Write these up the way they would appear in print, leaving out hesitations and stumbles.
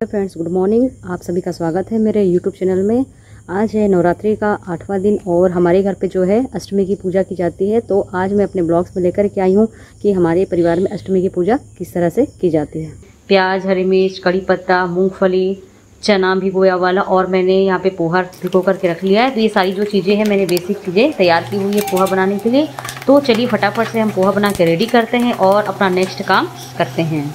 Friends, good morning. आप सभी का स्वागत है मेरे यूट्यूब चैनल में। आज है नवरात्रि का 8वां दिन और हमारे घर पे जो है अष्टमी की पूजा की जाती है। तो आज मैं अपने ब्लॉग्स में लेकर के आई हूँ कि हमारे परिवार में अष्टमी की पूजा किस तरह से की जाती है। प्याज, हरी मिर्च, कड़ी पत्ता, मूंगफली, चना भिगोया वाला और मैंने यहाँ पे पोहा भिगो करके रख लिया है। तो ये सारी जो चीज़ें हैं मैंने बेसिक चीज़ें तैयार की हुई है पोहा बनाने के लिए। तो चलिए फटाफट से हम पोहा बना के रेडी करते हैं और अपना नेक्स्ट काम करते हैं।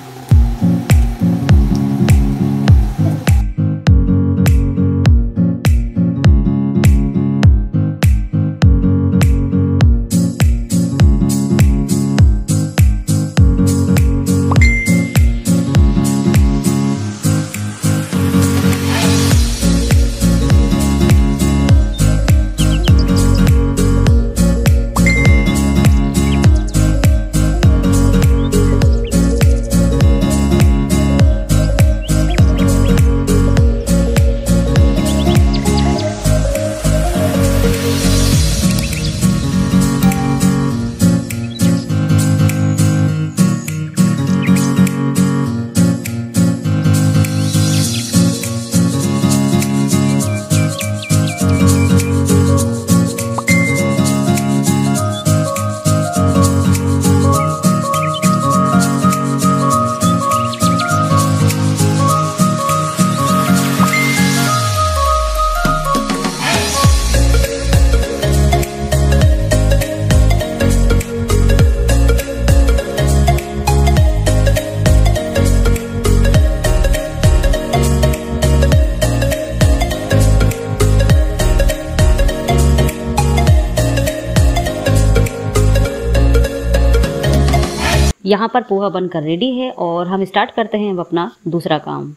यहाँ पर पोहा बनकर रेडी है और हम स्टार्ट करते हैं अब अपना दूसरा काम।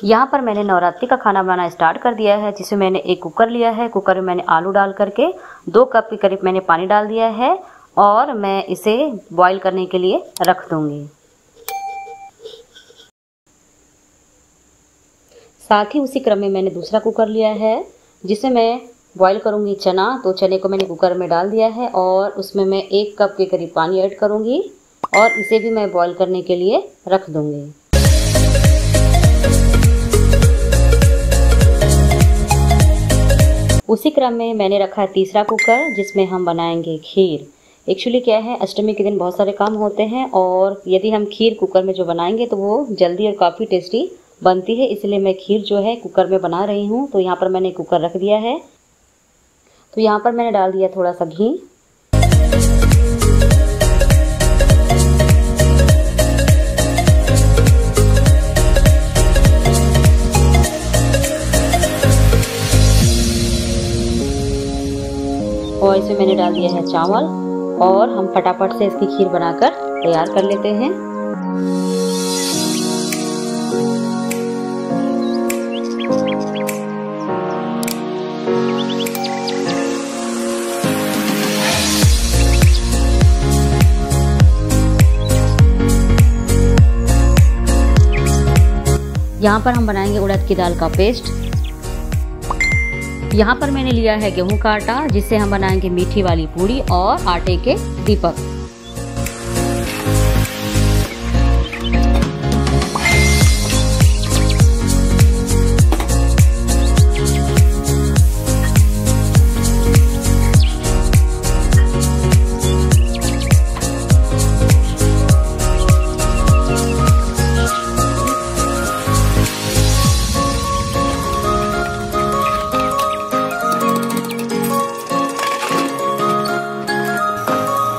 यहाँ पर मैंने नवरात्रि का खाना बनाना स्टार्ट कर दिया है, जिसमें मैंने एक कुकर लिया है। कुकर में मैंने आलू डाल करके 2 कप के करीब मैंने पानी डाल दिया है और मैं इसे बॉईल करने के लिए रख दूँगी। साथ ही उसी क्रम में मैंने दूसरा कुकर लिया है, जिसे मैं बॉईल करूँगी चना। तो चने को मैंने कुकर में डाल दिया है और उसमें मैं 1 कप के करीब पानी ऐड करूँगी और इसे भी मैं बॉईल करने के लिए रख दूँगी। उसी क्रम में मैंने रखा है तीसरा कुकर, जिसमें हम बनाएंगे खीर। एक्चुअली क्या है, अष्टमी के दिन बहुत सारे काम होते हैं और यदि हम खीर कुकर में जो बनाएंगे तो वो जल्दी और काफ़ी टेस्टी बनती है। इसलिए मैं खीर जो है कुकर में बना रही हूँ। तो यहाँ पर मैंने कुकर रख दिया है। तो यहाँ पर मैंने डाल दिया थोड़ा सा घी। और इसमें मैंने डाल दिया है चावल और हम फटाफट से इसकी खीर बनाकर तैयार कर लेते हैं। यहाँ पर हम बनाएंगे उड़द की दाल का पेस्ट। यहाँ पर मैंने लिया है गेहूं का आटा, जिससे हम बनाएंगे मीठी वाली पूड़ी और आटे के दीपक।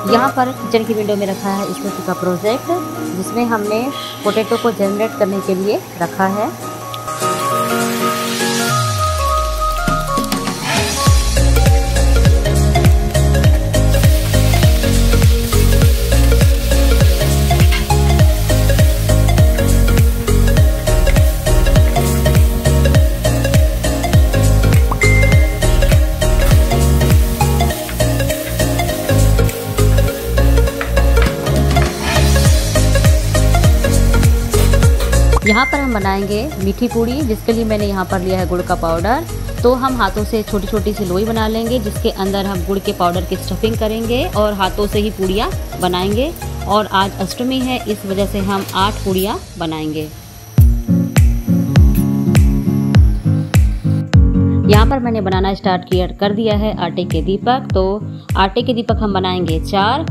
यहाँ पर किचन की विंडो में रखा है स्टोव का प्रोजेक्ट, जिसमें हमने पोटैटो को जनरेट करने के लिए रखा है। यहाँ पर हम बनाएंगे मीठी पूड़ी, जिसके लिए मैंने यहाँ पर लिया है गुड़ का पाउडर। तो हम हाथों से छोटी छोटी सी लोई बना लेंगे, जिसके अंदर हम गुड़ के पाउडर की स्टफिंग करेंगे और हाथों से ही पूड़ियाँ बनाएंगे। और आज अष्टमी है, इस वजह से हम 8 पूड़ियाँ बनाएंगे। यहाँ पर मैंने बनाना स्टार्ट कर दिया है आटे के दीपक। तो आटे के दीपक हम बनाएंगे 4।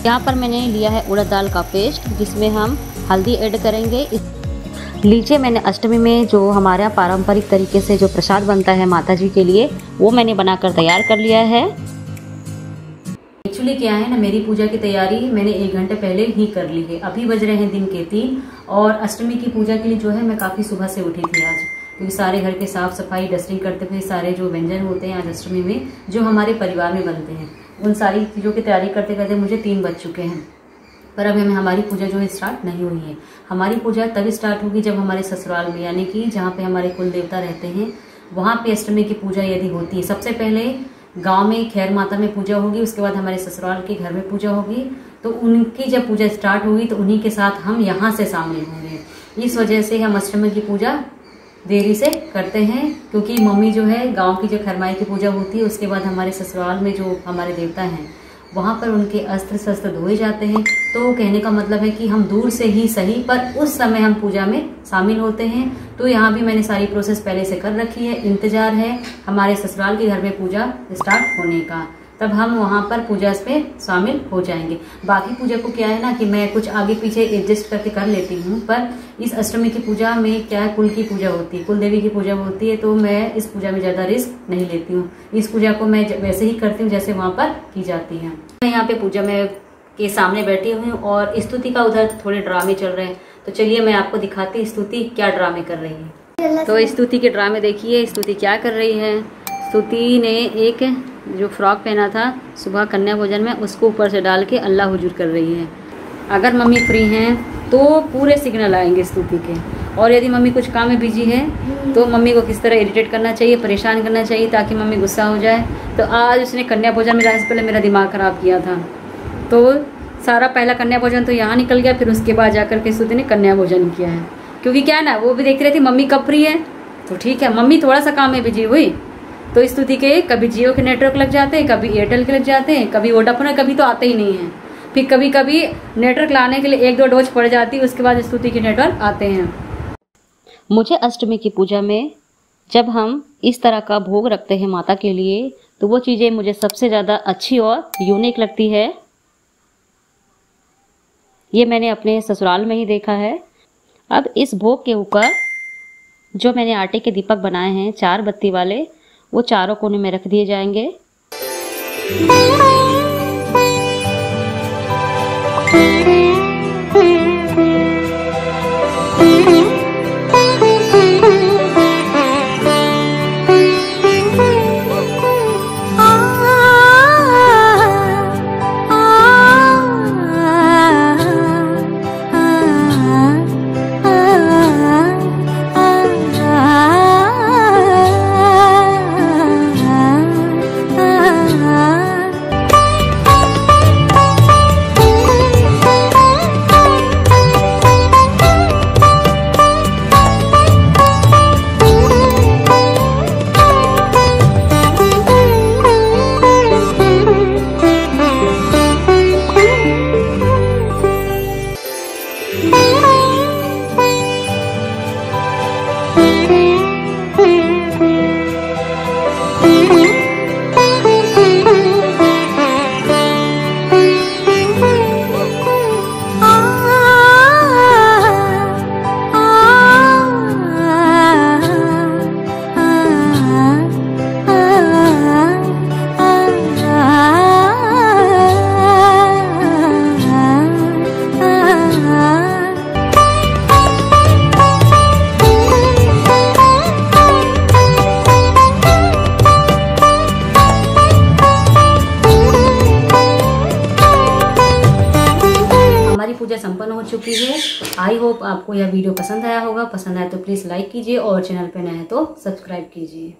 यहाँ पर मैंने लिया है उड़द दाल का पेस्ट, जिसमें हम हल्दी ऐड करेंगे। लीजिए, मैंने अष्टमी में जो हमारा पारंपरिक तरीके से जो प्रसाद बनता है माता जी के लिए, वो मैंने बनाकर तैयार कर लिया है। एक्चुअली क्या है ना, मेरी पूजा की तैयारी मैंने 1 घंटे पहले ही कर ली है। अभी बज रहे हैं दिन के 3 और अष्टमी की पूजा के लिए जो है मैं काफ़ी सुबह से उठी थी आज, क्योंकि सारे घर के साफ सफाई डस्टिंग करते हुए सारे जो व्यंजन होते हैं आज अष्टमी में जो हमारे परिवार में बनते हैं, उन सारी चीज़ों की तैयारी करते करते मुझे 3 बज चुके हैं। पर अभी हमारी पूजा जो है स्टार्ट नहीं हुई है। हमारी पूजा तभी स्टार्ट होगी जब हमारे ससुराल में, यानी कि जहाँ पे हमारे कुल देवता रहते हैं, वहाँ पे अष्टमी की पूजा यदि होती है। सबसे पहले गांव में खैर माता में पूजा होगी, उसके बाद हमारे ससुराल के घर में पूजा होगी। तो उनकी जब पूजा स्टार्ट होगी तो उन्हीं के साथ हम यहाँ से शामिल होंगे। इस वजह से हम अष्टमी की पूजा देरी से करते हैं, क्योंकि मम्मी जो है गांव की जो खरमाई की पूजा होती है, उसके बाद हमारे ससुराल में जो हमारे देवता हैं वहाँ पर उनके अस्त्र शस्त्र धोए जाते हैं। तो कहने का मतलब है कि हम दूर से ही सही, पर उस समय हम पूजा में शामिल होते हैं। तो यहाँ भी मैंने सारी प्रोसेस पहले से कर रखी है। इंतजार है हमारे ससुराल के घर में पूजा स्टार्ट होने का, तब हम वहाँ पर पूजा में शामिल हो जाएंगे। बाकी पूजा को क्या है ना कि मैं कुछ आगे पीछे एडजस्ट करके कर लेती हूँ, पर इस अष्टमी की पूजा में क्या है, कुल की पूजा होती है, कुल देवी की पूजा होती है, तो मैं इस पूजा में ज़्यादा रिस्क नहीं लेती हूँ। इस पूजा को मैं वैसे ही करती हूँ जैसे वहाँ पर की जाती है। मैं यहाँ पे पूजा में के सामने बैठी हुई हूँ और स्तुति का उधर थोड़े ड्रामे चल रहे हैं। तो चलिए मैं आपको दिखाती स्तुति क्या ड्रामे कर रही है। तो स्तुति के ड्रामे देखिए, स्तुति क्या कर रही है। स्तुति ने एक जो फ्रॉक पहना था सुबह कन्या भोजन में, उसको ऊपर से डाल के अल्लाह हुजूर कर रही है। अगर मम्मी फ्री हैं तो पूरे सिग्नल आएंगे स्तुति के, और यदि मम्मी कुछ काम में बिजी है तो मम्मी को किस तरह इरिटेट करना चाहिए, परेशान करना चाहिए ताकि मम्मी गुस्सा हो जाए। तो आज उसने कन्या भोजन में जाने से पहले मेरा दिमाग ख़राब किया था। तो सारा पहला कन्या भोजन तो यहाँ निकल गया, फिर उसके बाद जाकर के स्तुति ने कन्या भोजन किया है। क्योंकि क्या है ना, वो भी देख रही थी मम्मी कब फ्री है, तो ठीक है मम्मी थोड़ा सा काम में बिजी हुई तो स्तुति के कभी जियो के नेटवर्क लग जाते हैं, कभी एयरटेल के लग जाते हैं, कभी वोडाफोन है, कभी तो आते ही नहीं है। फिर कभी कभी नेटवर्क लाने के लिए 1-2 डोज पड़ जाती है, उसके बाद स्तुति के नेटवर्क आते हैं। मुझे अष्टमी की पूजा में जब हम इस तरह का भोग रखते हैं माता के लिए, तो वो चीज़ें मुझे सबसे ज़्यादा अच्छी और यूनिक लगती है। ये मैंने अपने ससुराल में ही देखा है। अब इस भोग के ऊपर जो मैंने आटे के दीपक बनाए हैं 4 बत्ती वाले, वो चारों कोने में रख दिए जाएंगे। पूजा संपन्न हो चुकी है। आई होप आपको यह वीडियो पसंद आया होगा। पसंद आया तो प्लीज़ लाइक कीजिए और चैनल पे नए हैं तो सब्सक्राइब कीजिए।